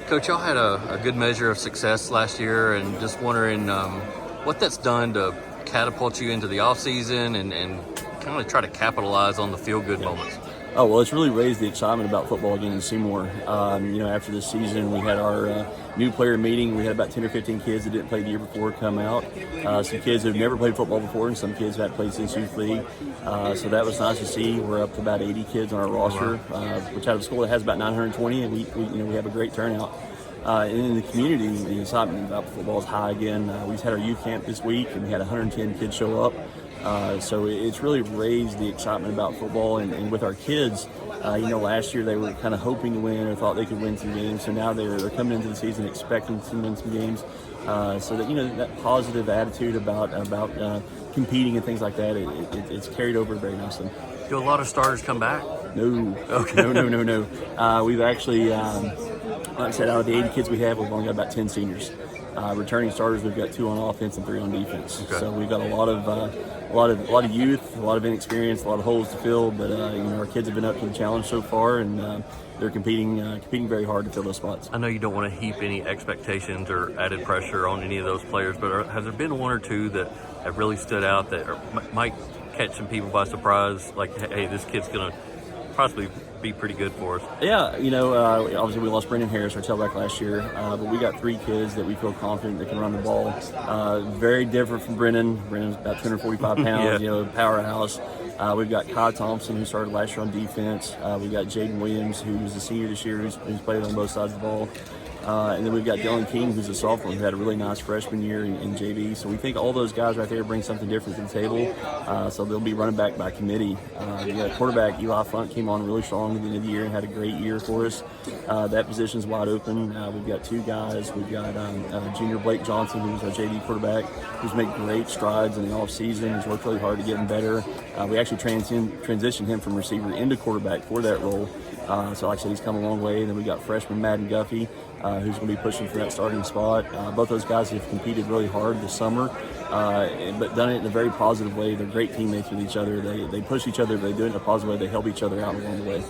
Coach, y'all had a good measure of success last year, and just wondering what that's done to catapult you into the offseason and kind of try to capitalize on the feel-good moments. Oh, well, it's really raised the excitement about football again in Seymour. After this season, we had our new player meeting. We had about 10 or 15 kids that didn't play the year before come out. Some kids who've never played football before, and some kids who hadn't played since youth league. So that was nice to see. We're up to about 80 kids on our roster, which out of a school that has about 920, and we have a great turnout. And in the community, the excitement about football is high again. We just had our youth camp this week, and we had 110 kids show up. So it's really raised the excitement about football, and with our kids, last year they were kind of hoping to win or thought they could win some games. So now they're coming into the season expecting to win some games. So that that positive attitude about competing and things like that, it's carried over very nicely. Do a lot of starters come back? No. Okay. No. We've actually, like I said, out of the 80 kids we have, we've only got about 10 seniors. Returning starters, we've got 2 on offense and 3 on defense. Okay. So we've got a lot of youth, a lot of inexperience, a lot of holes to fill. But our kids have been up to the challenge so far, and they're competing very hard to fill those spots. I know you don't want to heap any expectations or added pressure on any of those players, but has there been one or two that have really stood out that might catch some people by surprise? Like, hey, this kid's going to possibly be pretty good for us. Yeah, obviously we lost Brendan Harris, our tailback, last year, but we got 3 kids that we feel confident that can run the ball. Very different from Brendan. Brendan's about 245 pounds, Yeah. Powerhouse. We've got Kai Thompson, who started last year on defense. We've got Jaden Williams, who's a senior this year, who's played on both sides of the ball. And then we've got Dylan King, who's a sophomore, who had a really nice freshman year in JV. So we think all those guys right there bring something different to the table. So they'll be running back by committee. Quarterback Eli Funk came on really strong at the end of the year and had a great year for us. That position's wide open. We've got 2 guys. We've got junior Blake Johnson, who's our JV quarterback, who's made great strides in the offseason. He's worked really hard to get him better. We actually transitioned him from receiver into quarterback for that role. So like I said, he's come a long way. And then we got freshman Madden Guffey, who's going to be pushing for that starting spot. Both those guys have competed really hard this summer, but done it in a very positive way. They're great teammates with each other. They push each other, but they do it in a positive way. They help each other out along the way.